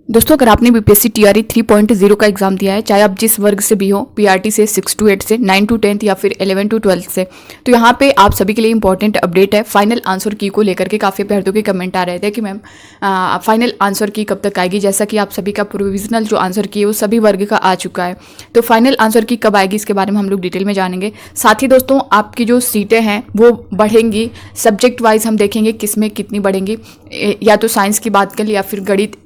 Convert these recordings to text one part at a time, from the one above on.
दोस्तों अगर आपने बीपीएससी टीआरई 3.0 का एग्जाम दिया है, चाहे आप जिस वर्ग से भी हो, पीआरटी से 6 to 8 से 9 to 10 या फिर 11 to 12 से, तो यहाँ पे आप सभी के लिए इंपॉर्टेंट अपडेट है। फाइनल आंसर की को लेकर के काफ़ी अभ्यर्थियों के कमेंट आ रहे थे कि मैम फाइनल आंसर की कब तक आएगी, जैसा कि आप सभी का प्रोविजनल जो आंसर की है वो सभी वर्ग का आ चुका है। तो फाइनल आंसर की कब आएगी इसके बारे में हम लोग डिटेल में जानेंगे। साथ ही दोस्तों आपकी जो सीटें हैं वो बढ़ेंगी, सब्जेक्ट वाइज हम देखेंगे किस में कितनी बढ़ेंगी, या तो साइंस की बात करें या फिर गणित,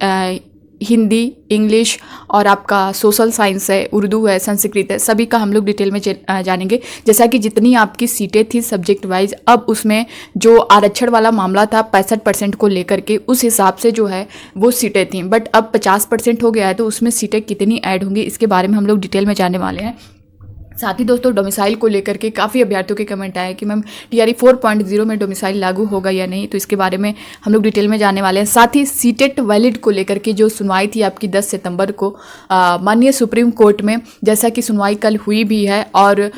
हिंदी, इंग्लिश और आपका सोशल साइंस है, उर्दू है, संस्कृत है, सभी का हम लोग डिटेल में जानेंगे। जैसा कि जितनी आपकी सीटें थी सब्जेक्ट वाइज, अब उसमें जो आरक्षण वाला मामला था 65% को लेकर के, उस हिसाब से जो है वो सीटें थी, बट अब 50% हो गया है, तो उसमें सीटें कितनी ऐड होंगी इसके बारे में हम लोग डिटेल में जानने वाले हैं। साथ ही दोस्तों डोमिसाइल को लेकर के काफ़ी अभ्यर्थियों के कमेंट आए कि मैम टीआरई 4.0 में डोमिसाइल लागू होगा या नहीं, तो इसके बारे में हम लोग डिटेल में जानने वाले हैं। साथ ही सीटेट वैलिड को लेकर के जो सुनवाई थी आपकी 10 सितंबर को माननीय सुप्रीम कोर्ट में, जैसा कि सुनवाई कल हुई भी है और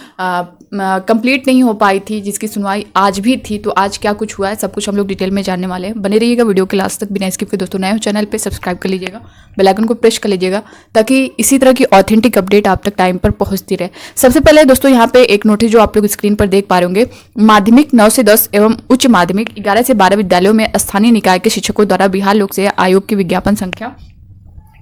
कंप्लीट नहीं हो पाई थी, जिसकी सुनवाई आज भी थी, तो आज क्या कुछ हुआ है सब कुछ हम लोग डिटेल में जानने वाले हैं। बने रहिएगा वीडियो के लास्ट तक बिना स्किप के। दोस्तों नए हो चैनल पे सब्सक्राइब कर लीजिएगा, बेल आइकन को प्रेस कर लीजिएगा ताकि इसी तरह की ऑथेंटिक अपडेट आप तक टाइम पर पहुंचती रहे। सबसे पहले दोस्तों यहाँ पे एक नोटिस जो आप लोग स्क्रीन पर देख पा रहे होंगे, माध्यमिक 9 से 10 एवं उच्च माध्यमिक 11 से 12 विद्यालयों में स्थानीय निकाय के शिक्षकों द्वारा बिहार लोक सेवा आयोग की विज्ञापन संख्या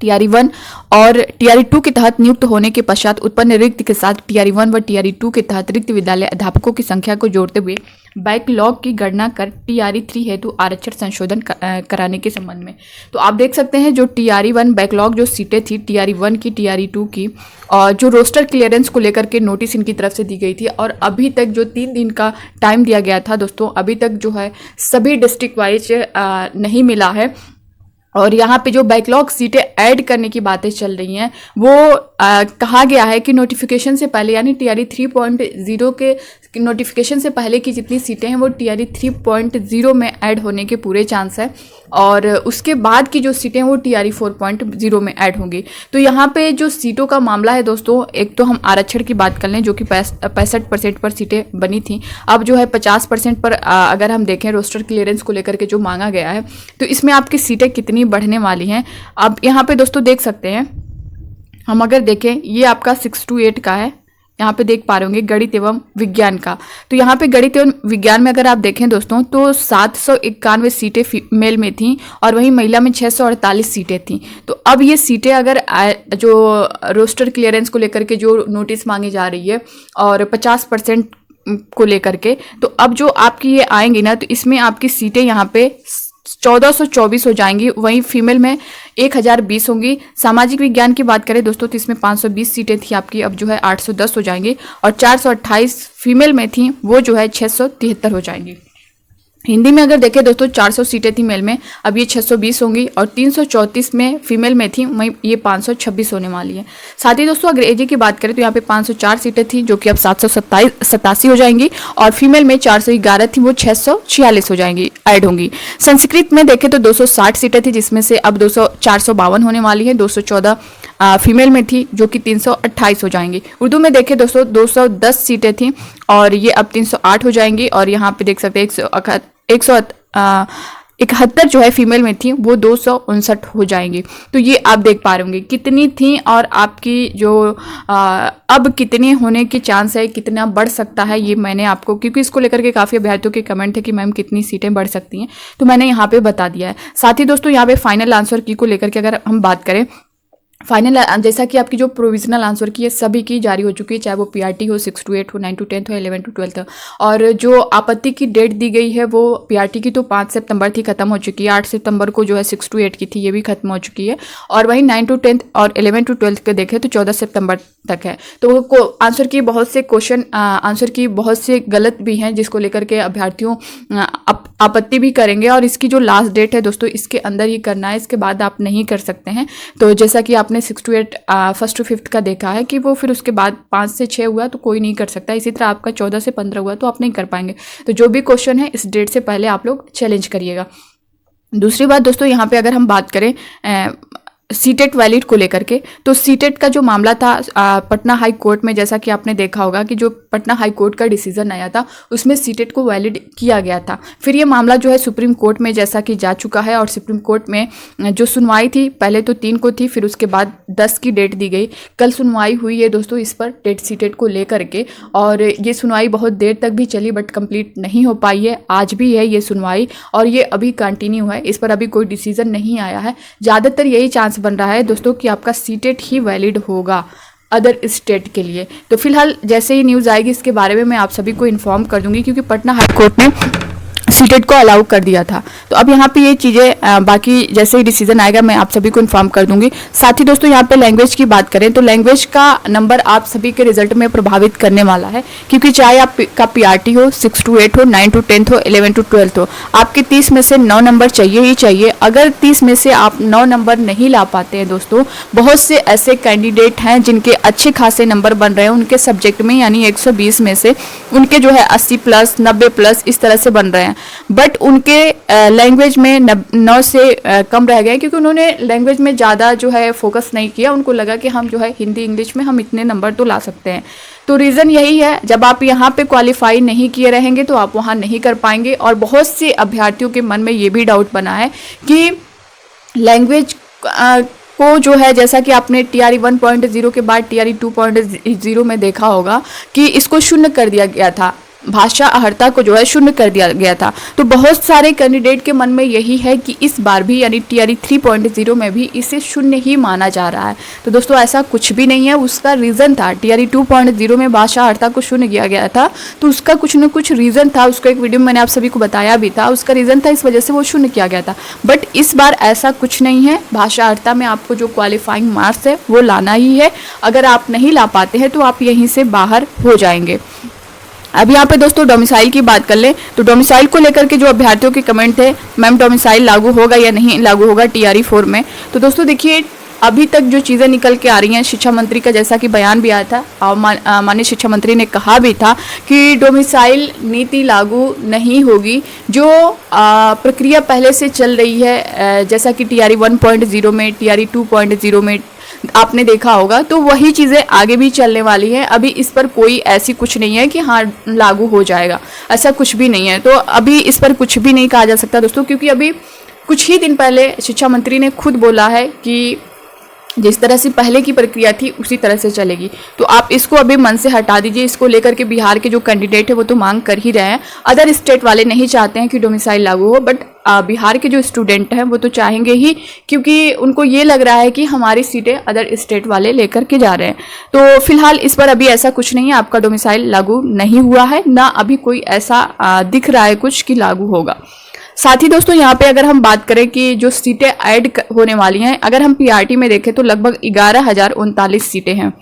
टीआरई 1 और टीआरई 2 के तहत नियुक्त होने के पश्चात उत्पन्न रिक्त के साथ टीआरई 1 व टीआरई 2 के तहत रिक्त विद्यालय अध्यापकों की संख्या को जोड़ते हुए बैकलॉग की गणना कर टीआरई 3 हेतु आरक्षण संशोधन कराने के संबंध में। तो आप देख सकते हैं जो टीआरई 1 बैकलॉग जो सीटें थी टीआरई 1 की, टीआरई 2 की, और जो रोस्टर क्लियरेंस को लेकर के नोटिस इनकी तरफ से दी गई थी, और अभी तक जो 3 दिन का टाइम दिया गया था दोस्तों, अभी तक जो है सभी डिस्ट्रिक्ट वाइज नहीं मिला है। और यहाँ पे जो बैकलॉग सीटें ऐड करने की बातें चल रही हैं वो कहा गया है कि नोटिफिकेशन से पहले, यानी टीआरई 3.0 के नोटिफिकेशन से पहले की जितनी सीटें हैं वो टीआरई 3.0 में ऐड होने के पूरे चांस है, और उसके बाद की जो सीटें हैं वो टीआरई 4.0 में ऐड होंगी। तो यहाँ पे जो सीटों का मामला है दोस्तों, एक तो हम आरक्षण की बात कर लें जो कि 65% पर सीटें बनी थी, अब जो है 50% पर अगर हम देखें रोस्टर क्लियरेंस को लेकर के जो मांगा गया है, तो इसमें आपकी सीटें कितनी बढ़ने वाली हैं। अब यहाँ पे दोस्तों देख सकते हैं, हम अगर देखें ये आपका 6 to 8 का है, यहाँ पे देख पा रहे होंगे गणित एवं विज्ञान का। तो यहाँ पे गणित एवं विज्ञान में अगर आप देखें दोस्तों तो 791 सीटें फीमेल में थी और वहीं महिला में 648 सीटें थी। तो अब ये सीटें अगर जो रोस्टर क्लियरेंस को लेकर के जो नोटिस मांगी जा रही है और 50% को लेकर के, तो अब जो आपकी ये आएंगी ना, तो इसमें आपकी सीटें यहाँ पे 1424 हो जाएंगी, वहीं फीमेल में 1020 होंगी। सामाजिक विज्ञान की बात करें दोस्तों तो इसमें 520 सीटें थी आपकी, अब जो है 810 हो जाएंगी, और 428 फीमेल में थी वो जो है 673 हो जाएंगी। हिंदी में अगर देखें दोस्तों 400 सीटें थी मेल में, अब ये 620 होंगी, और 334 में फीमेल में थी, वहीं ये 526 होने वाली है। साथ ही दोस्तों अंग्रेजी की बात करें तो यहाँ पे 504 सीटें थी जो कि अब 787 हो जाएंगी, और फीमेल में 411 थी वो 646 हो जाएंगी, ऐड होंगी। संस्कृत में देखें तो 260 सीटें थी जिसमें से अब 452 होने वाली है, 214 फीमेल में थी जो कि 328 हो जाएंगी। उर्दू में देखें दोस्तों 210 सीटें थी और ये अब 308 हो जाएंगी, और यहाँ पे देख सकते हैं 171 जो है फीमेल में थी वो 259 हो जाएंगी। तो ये आप देख पा रहे होंगे कितनी थी, और आपकी जो अब कितने होने के चांस है, कितना बढ़ सकता है, ये मैंने आपको, क्योंकि इसको लेकर के काफ़ी अभ्यर्थियों के कमेंट थे कि मैम कितनी सीटें बढ़ सकती हैं, तो मैंने यहाँ पे बता दिया है। साथ ही दोस्तों यहाँ पे फाइनल आंसर की को लेकर के अगर हम बात करें, फाइनल जैसा कि आपकी जो प्रोविजनल आंसर की है सभी की जारी हो चुकी है, चाहे वो पीआरटी हो, 6 to 8 हो, 9 to 10 हो, 11 to 12 हो, और जो आपत्ति की डेट दी गई है वो पीआरटी की तो 5 सितंबर थी, खत्म हो चुकी है। 8 सितंबर को जो है 6 to 8 की थी, ये भी खत्म हो चुकी है, और वहीं 9 to 10 और 11 to 12 के देखें तो 14 सितंबर तक है। तो आंसर की बहुत से क्वेश्चन आंसर की बहुत से गलत भी हैं जिसको लेकर के अभ्यर्थियों आपत्ति भी करेंगे, और इसकी जो लास्ट डेट है दोस्तों इसके अंदर ही करना है, इसके बाद आप नहीं कर सकते हैं। तो जैसा कि आपने 6 to 8 1st to 5th का देखा है कि वो फिर उसके बाद 5 से 6 हुआ तो कोई नहीं कर सकता, इसी तरह आपका 14 से 15 हुआ तो आप नहीं कर पाएंगे। तो जो भी क्वेश्चन है इस डेट से पहले आप लोग चैलेंज करिएगा। दूसरी बात दोस्तों यहाँ पे अगर हम बात करें सीटेट वैलिड को लेकर के। तो सीटेट का जो मामला था पटना हाई कोर्ट में, जैसा कि आपने देखा होगा कि जो पटना हाई कोर्ट का डिसीजन आया था उसमें सीटेट को वैलिड किया गया था। फिर ये मामला जो है सुप्रीम कोर्ट में जैसा कि जा चुका है, और सुप्रीम कोर्ट में जो सुनवाई थी पहले तो 3 को थी, फिर उसके बाद 10 की डेट दी गई। कल सुनवाई हुई है दोस्तों इस पर टेट सीटेट को लेकर के, और ये सुनवाई बहुत देर तक भी चली बट कंप्लीट नहीं हो पाई है। आज भी है ये सुनवाई और ये अभी कंटिन्यू है, इस पर अभी कोई डिसीजन नहीं आया है। ज़्यादातर यही चांस बन रहा है दोस्तों कि आपका सीटेट ही वैलिड होगा अदर स्टेट के लिए। तो फिलहाल जैसे ही न्यूज़ आएगी इसके बारे में मैं आप सभी को इन्फॉर्म कर दूंगी, क्योंकि पटना हाई कोर्ट ने सीटेट को अलाउ कर दिया था। तो अब यहाँ पे ये चीज़ें बाकी जैसे ही डिसीजन आएगा मैं आप सभी को इन्फॉर्म कर दूंगी। साथ ही दोस्तों यहाँ पे लैंग्वेज की बात करें तो लैंग्वेज का नंबर आप सभी के रिजल्ट में प्रभावित करने वाला है, क्योंकि चाहे आपका पीआरटी हो, 6 to 8 हो, 9 to 10 हो, 11 to 12 हो, आपके 30 में से 9 नंबर चाहिए ही चाहिए। अगर 30 में से आप 9 नंबर नहीं ला पाते हैं दोस्तों, बहुत से ऐसे कैंडिडेट हैं जिनके अच्छे खासे नंबर बन रहे हैं उनके सब्जेक्ट में, यानी 120 में से उनके जो है 80+, 90+ इस तरह से बन रहे हैं, बट उनके लैंग्वेज में 9 से कम रह गए, क्योंकि उन्होंने लैंग्वेज में ज़्यादा जो है फोकस नहीं किया। उनको लगा कि हम जो है हिंदी इंग्लिश में हम इतने नंबर तो ला सकते हैं। तो रीज़न यही है, जब आप यहाँ पे क्वालिफाई नहीं किए रहेंगे तो आप वहाँ नहीं कर पाएंगे। और बहुत से अभ्यर्थियों के मन में ये भी डाउट बना है कि लैंग्वेज को जो है, जैसा कि आपने TRE 1.0 के बाद TRE 2.0 में देखा होगा कि इसको शून्य कर दिया गया था, भाषा अहर्ता को जो है शून्य कर दिया गया था। तो बहुत सारे कैंडिडेट के मन में यही है कि इस बार भी यानी TRE 3.0 में भी इसे शून्य ही माना जा रहा है। तो दोस्तों ऐसा कुछ भी नहीं है, उसका रीज़न था। TRE 2.0 में भाषा अहर्ता को शून्य किया गया था, तो उसका कुछ न कुछ रीज़न था। उसका एक वीडियो मैंने आप सभी को बताया भी था, उसका रीज़न था, इस वजह से वो शून्य किया गया था। बट इस बार ऐसा कुछ नहीं है। भाषा अहर्ता में आपको जो क्वालिफाइंग मार्क्स है वो लाना ही है। अगर आप नहीं ला पाते हैं तो आप यहीं से बाहर हो जाएंगे। अब यहाँ पे दोस्तों डोमिसाइल की बात कर लें तो डोमिसाइल को लेकर के जो अभ्यर्थियों के कमेंट थे, मैम डोमिसाइल लागू होगा या नहीं लागू होगा TRE 4 में। तो दोस्तों देखिए, अभी तक जो चीज़ें निकल के आ रही हैं, शिक्षा मंत्री का जैसा कि बयान भी आया था और माननीय शिक्षा मंत्री ने कहा भी था कि डोमिसाइल नीति लागू नहीं होगी। जो प्रक्रिया पहले से चल रही है, जैसा कि TRE 1.0 में, TRE 2.0 में आपने देखा होगा, तो वही चीज़ें आगे भी चलने वाली हैं। अभी इस पर कोई ऐसी कुछ नहीं है कि हाँ लागू हो जाएगा, ऐसा कुछ भी नहीं है। तो अभी इस पर कुछ भी नहीं कहा जा सकता दोस्तों, क्योंकि अभी कुछ ही दिन पहले शिक्षा मंत्री ने खुद बोला है कि जिस तरह से पहले की प्रक्रिया थी उसी तरह से चलेगी। तो आप इसको अभी मन से हटा दीजिए। इसको लेकर के बिहार के जो कैंडिडेट है वो तो मांग कर ही रहे हैं, अदर स्टेट वाले नहीं चाहते हैं कि डोमिसाइल लागू हो, बट बिहार के जो स्टूडेंट हैं वो तो चाहेंगे ही, क्योंकि उनको ये लग रहा है कि हमारी सीटें अदर स्टेट वाले लेकर के जा रहे हैं। तो फिलहाल इस पर अभी ऐसा कुछ नहीं है, आपका डोमिसाइल लागू नहीं हुआ है, ना अभी कोई ऐसा दिख रहा है कुछ कि लागू होगा। साथ ही दोस्तों यहाँ पे अगर हम बात करें कि जो सीटें ऐड होने वाली हैं, अगर हम पीआरटी में देखें तो लगभग 11,039 सीटें हैं,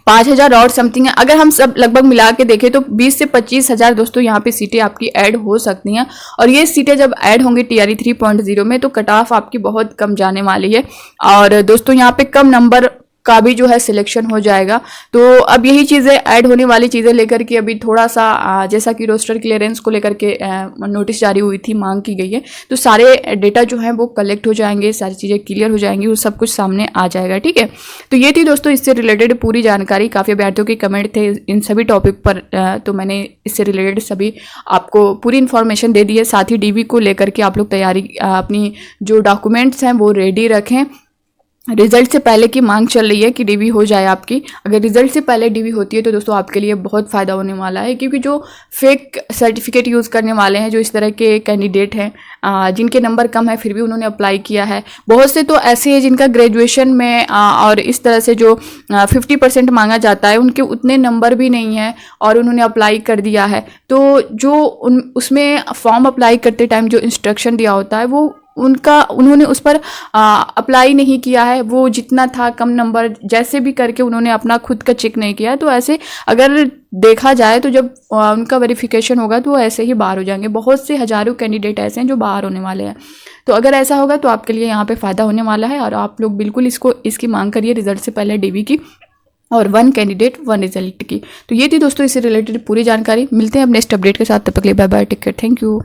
5,000 और समथिंग है। अगर हम सब लगभग मिला के देखें तो 20 से 25,000 दोस्तों यहाँ पे सीटें आपकी ऐड हो सकती हैं। और ये सीटें जब ऐड होंगी TRE 3.0 में तो कट ऑफ आपकी बहुत कम जाने वाली है। और दोस्तों यहाँ पे कम नंबर का भी जो है सिलेक्शन हो जाएगा। तो अब यही चीज़ें ऐड होने वाली चीज़ें लेकर के अभी थोड़ा सा जैसा कि रोस्टर क्लियरेंस को लेकर के नोटिस जारी हुई थी, मांग की गई है, तो सारे डेटा जो हैं वो कलेक्ट हो जाएंगे, सारी चीज़ें क्लियर हो जाएंगी, वो सब कुछ सामने आ जाएगा। ठीक है, तो ये थी दोस्तों इससे रिलेटेड पूरी जानकारी। काफ़ी अभ्यर्थियों के कमेंट थे इन सभी टॉपिक पर, तो मैंने इससे रिलेटेड सभी आपको पूरी इन्फॉर्मेशन दे दी है। साथ ही DV को लेकर के आप लोग तैयारी, अपनी जो डॉक्यूमेंट्स हैं वो रेडी रखें। रिजल्ट से पहले की मांग चल रही है कि DV हो जाए आपकी। अगर रिजल्ट से पहले DV होती है तो दोस्तों आपके लिए बहुत फ़ायदा होने वाला है, क्योंकि जो फेक सर्टिफिकेट यूज़ करने वाले हैं, जो इस तरह के कैंडिडेट हैं जिनके नंबर कम है फिर भी उन्होंने अप्लाई किया है, बहुत से तो ऐसे हैं जिनका ग्रेजुएशन में और इस तरह से जो 50% मांगा जाता है उनके उतने नंबर भी नहीं है और उन्होंने अप्लाई कर दिया है। तो जो उसमें फॉर्म अप्लाई करते टाइम जो इंस्ट्रक्शन दिया होता है वो उन्होंने उस पर अप्लाई नहीं किया है, वो जितना था कम नंबर जैसे भी करके उन्होंने अपना खुद का चेक नहीं किया। तो ऐसे अगर देखा जाए तो जब उनका वेरिफिकेशन होगा तो वो ऐसे ही बाहर हो जाएंगे। बहुत से हज़ारों कैंडिडेट ऐसे हैं जो बाहर होने वाले हैं। तो अगर ऐसा होगा तो आपके लिए यहाँ पे फ़ायदा होने वाला है और आप लोग बिल्कुल इसकी मांग करिए रिजल्ट से पहले DV की और 1 कैंडिडेट 1 रिजल्ट की। तो ये थी दोस्तों इससे रिलेटेड पूरी जानकारी। मिलते हैं अब नेक्स्ट अपडेट के साथ, तब तक के लिए bye bye, take care, thank you.